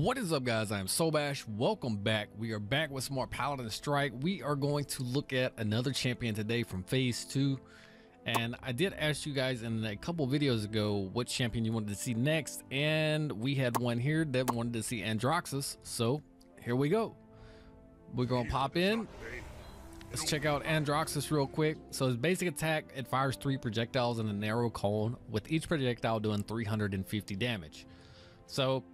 What is up, guys? I am Sobash. Welcome back. We are back with some more Paladin Strike. We are going to look at another champion today from phase 2. And I did ask you guys in a couple videos ago what champion you wanted to see next, and we had one here that wanted to see Androxus. So here we go. We're gonna pop in. Let's check out Androxus real quick. So his basic attack, it fires 3 projectiles in a narrow cone, with each projectile doing 350 damage. So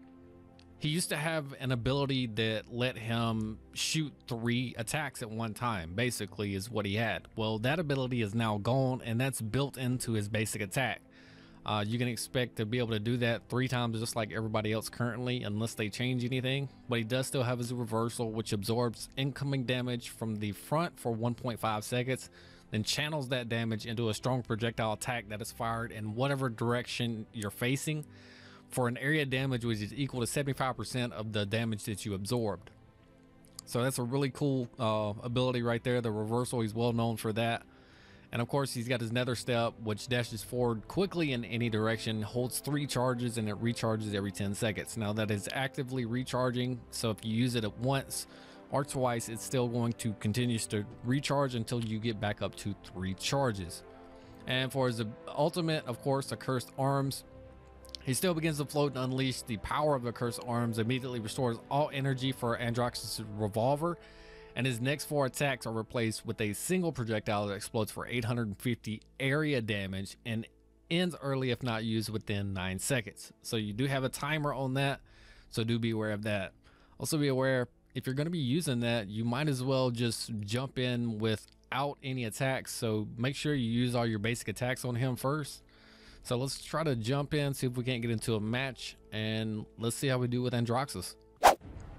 he used to have an ability that let him shoot 3 attacks at one time, basically, is what he had. Well, that ability is now gone, and that's built into his basic attack. You can expect to be able to do that 3 times just like everybody else currently, unless they change anything. But he does still have his reversal, which absorbs incoming damage from the front for 1.5 seconds, then channels that damage into a strong projectile attack that is fired in whatever direction you're facing, for an area damage which is equal to 75% of the damage that you absorbed. So that's a really cool ability right there. The reversal, he's well known for that. And of course, he's got his nether step, which dashes forward quickly in any direction, holds 3 charges, and it recharges every 10 seconds. Now that is actively recharging, so if you use it at once or twice, it's still going to continue to recharge until you get back up to 3 charges. And for his ultimate, of course, the Cursed Arms, he still begins to float and unleash the power of the Cursed Arms, immediately restores all energy for Androxus' revolver, and his next 4 attacks are replaced with a single projectile that explodes for 850 area damage and ends early if not used within 9 seconds. So you do have a timer on that, so do be aware of that. Also be aware, if you're going to be using that, you might as well just jump in without any attacks, so make sure you use all your basic attacks on him first. So let's try to jump in, see if we can't get into a match, and let's see how we do with Androxus.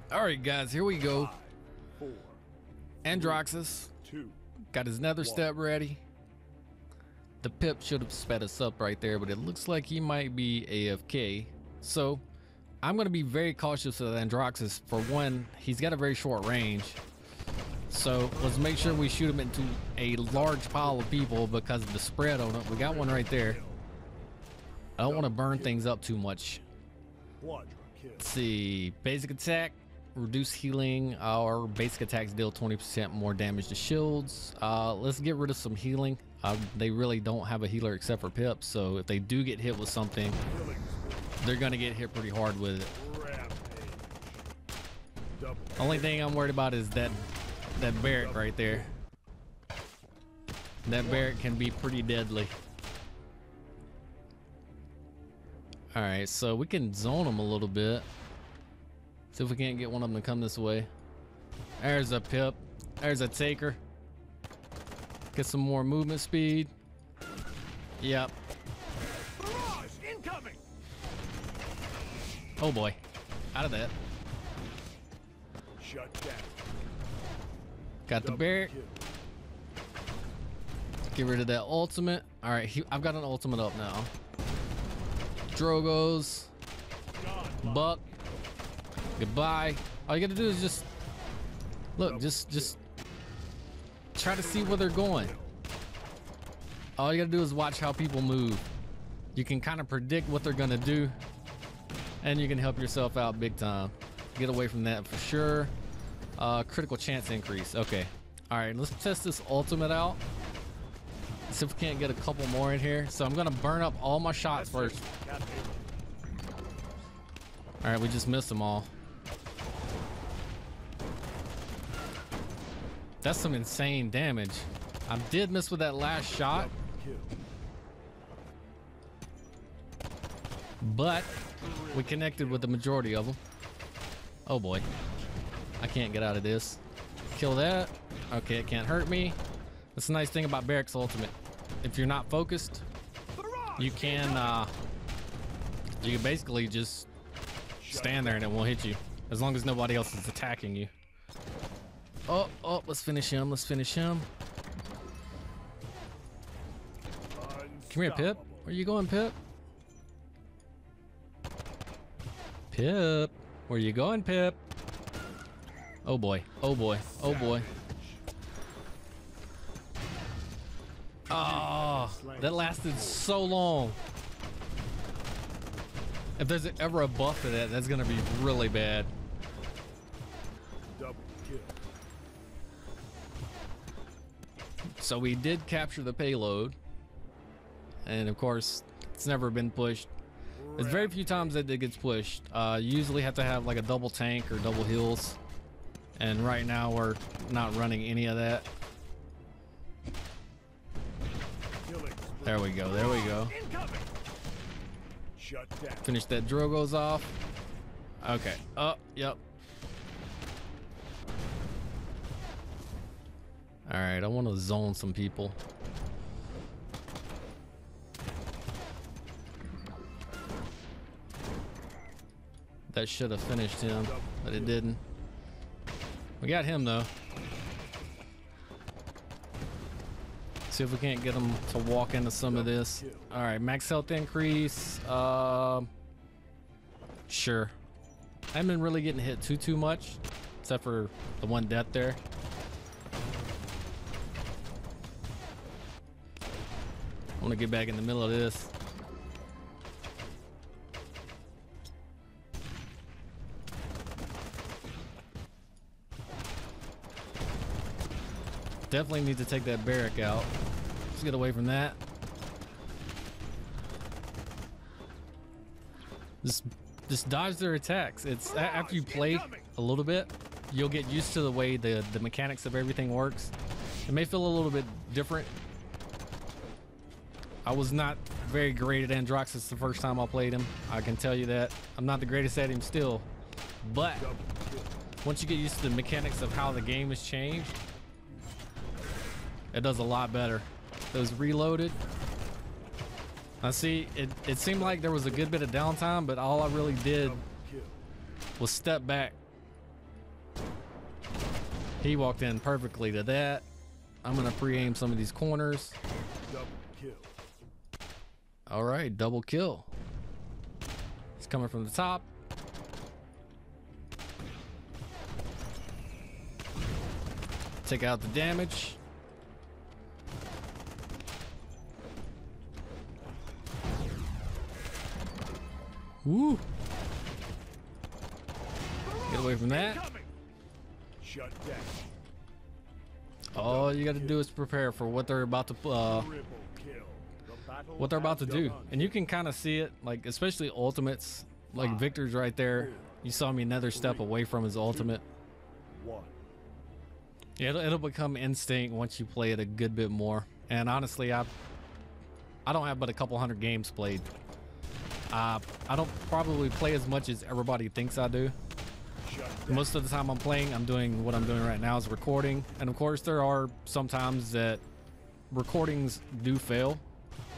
Alright guys, here we go. Androxus got his nether step ready. The pip should have sped us up right there, but it looks like he might be AFK. So I'm going to be very cautious with Androxus. For one, he's got a very short range. So let's make sure we shoot him into a large pile of people because of the spread on it. We got one right there. I don't want to burn things up too much. Let's see. Basic attack, reduce healing. Our basic attacks deal 20% more damage to shields. Let's get rid of some healing. They really don't have a healer except for Pip, so if they do get hit with something, they're gonna get hit pretty hard with it. Only thing I'm worried about is that barrack right there. That barrack can be pretty deadly. Alright, so we can zone them a little bit. See if we can't get one of them to come this way. There's a Pip. There's a Taker. Get some more movement speed. Yep. Oh boy. Out of that. Shut down. Got the barrack. Get rid of that ultimate. Alright, I've got an ultimate up now. Drogos, Buck, goodbye. All you gotta do is just look, just try to see where they're going. All you gotta do is watch how people move. You can kind of predict what they're gonna do, and you can help yourself out big time. Get away from that for sure. Critical chance increase. Okay. All right, let's test this ultimate out. See if we can't get a couple more in here. So I'm gonna burn up all my shots first. All right, we just missed them all. That's some insane damage. I did miss with that last shot, but we connected with the majority of them. Oh boy, I can't get out of this. Kill that. Okay, it can't hurt me. That's the nice thing about Barrack's ultimate. If you're not focused, you can basically just stand there and it won't hit you, as long as nobody else is attacking you. Oh, let's finish him. Let's finish him. Come here, Pip. Where you going, Pip? Pip. Where you going, Pip? Oh boy. Oh boy. Oh boy. Oh, that lasted so long. If there's ever a buff to that, that's gonna be really bad. Double kill. So we did capture the payload, and of course it's never been pushed. There's very few times that it gets pushed. You usually have to have like a double tank or double heals, and right now we're not running any of that. There we go, there we go. Shut down. Finish that Drogo's off. Okay. Oh, yep. All right, I want to zone some people. That should have finished him, but it didn't. We got him though. See if we can't get him to walk into some of this. All right, max health increase. Sure. I haven't been really getting hit too much, except for the one death there. I want to get back in the middle of this. Definitely need to take that barrack out. Let's get away from that. Just dodge their attacks. It's after you play a little bit, you'll get used to the way the mechanics of everything works. It may feel a little bit different. I was not very great at Androxus the first time I played him. I can tell you that. I'm not the greatest at him still, but once you get used to the mechanics of how the game has changed, it does a lot better. Those reloaded. I see it seemed like there was a good bit of downtime, but all I really did was step back. He walked in perfectly to that. I'm gonna pre-aim some of these corners. Double kill. All right, double kill. He's coming from the top. Take out the damage. Woo! Get away from that. Shut down. All you got to do is prepare for what they're about to do, and you can kind of see it, like especially ultimates. Like Victor's right there. You saw me another step away from his ultimate. Yeah, it'll become instinct once you play it a good bit more. And honestly, I don't have but a couple hundred games played. I don't probably play as much as everybody thinks I do. Most of the time I'm playing, I'm doing what I'm doing right now is recording. And of course there are some times that recordings do fail.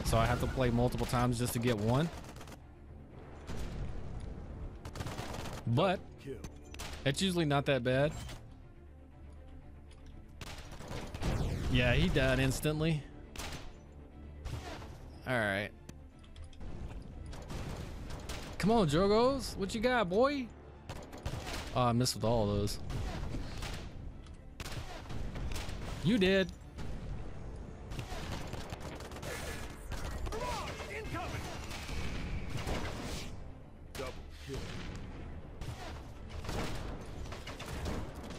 So I have to play multiple times just to get one. But it's usually not that bad. Yeah, he died instantly. All right. Come on, Drogos. What you got, boy? Oh, I missed with all of those. You did.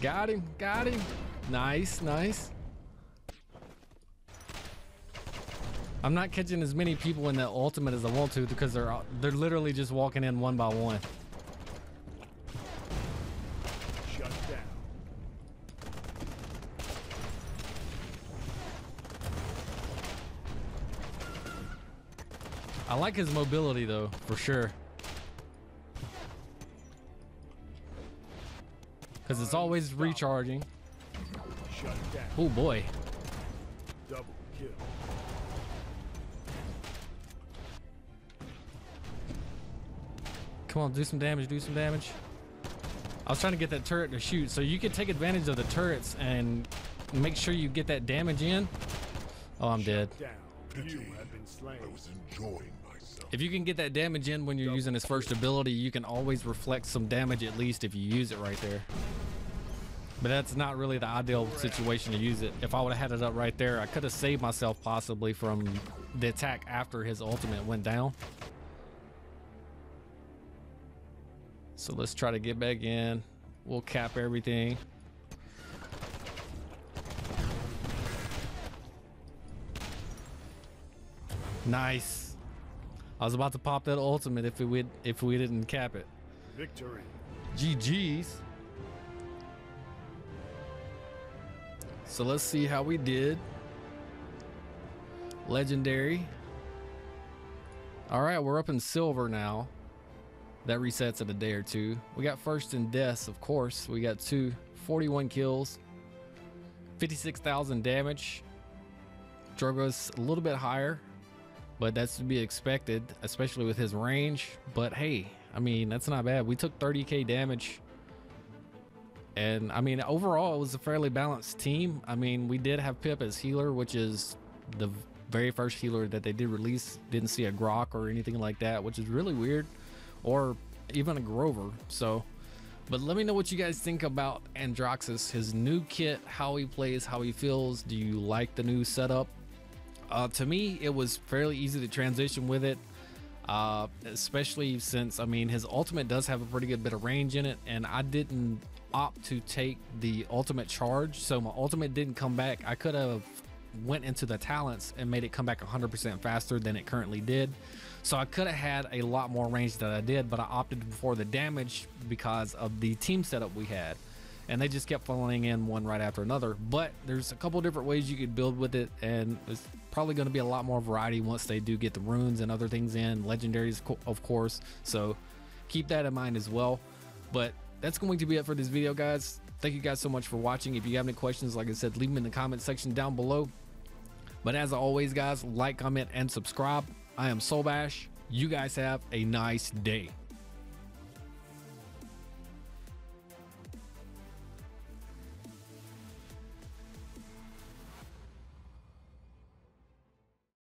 Got him, got him. Nice, nice. I'm not catching as many people in that ultimate as I want to because they're literally just walking in one by one. Shut down. I like his mobility though, for sure. Because it's always recharging. Shut down. Oh boy. Double kill. Come on, do some damage, do some damage. I was trying to get that turret to shoot, so you can take advantage of the turrets and make sure you get that damage in. Oh, I'm dead. You have been slain. I was enjoying myself. If you can get that damage in when you're using his first ability, you can always reflect some damage at least if you use it right there. But that's not really the ideal situation to use it. If I would have had it up right there, I could have saved myself possibly from the attack after his ultimate went down. So let's try to get back in. We'll cap everything. Nice. I was about to pop that ultimate if we didn't cap it. Victory. GG's. So let's see how we did. Legendary. All right, we're up in silver now. That resets in a day or two. We got first in deaths, of course. We got 41 kills, 56,000 damage. Drogo's a little bit higher, but that's to be expected, especially with his range. But hey, I mean, that's not bad. We took 30k damage. And I mean, overall, it was a fairly balanced team. I mean, we did have Pip as healer, which is the very first healer that they did release. Didn't see a Grok or anything like that, which is really weird. Or even a Grover. So, but let me know what you guys think about Androxus, his new kit, how he plays, how he feels. Do you like the new setup? To me, it was fairly easy to transition with it, especially since, I mean, his ultimate does have a pretty good bit of range in it, and I didn't opt to take the ultimate charge, so my ultimate didn't come back. I could have went into the talents and made it come back 100% faster than it currently did. So I could have had a lot more range than I did, but I opted for the damage because of the team setup we had. And they just kept falling in one right after another. But there's a couple different ways you could build with it, and it's probably going to be a lot more variety once they do get the runes and other things in, legendaries of course. So keep that in mind as well. But that's going to be it for this video, guys. Thank you guys so much for watching. If you have any questions, like I said, leave them in the comment section down below. But as always, guys, like, comment, and subscribe. I am Soulbash. You guys have a nice day.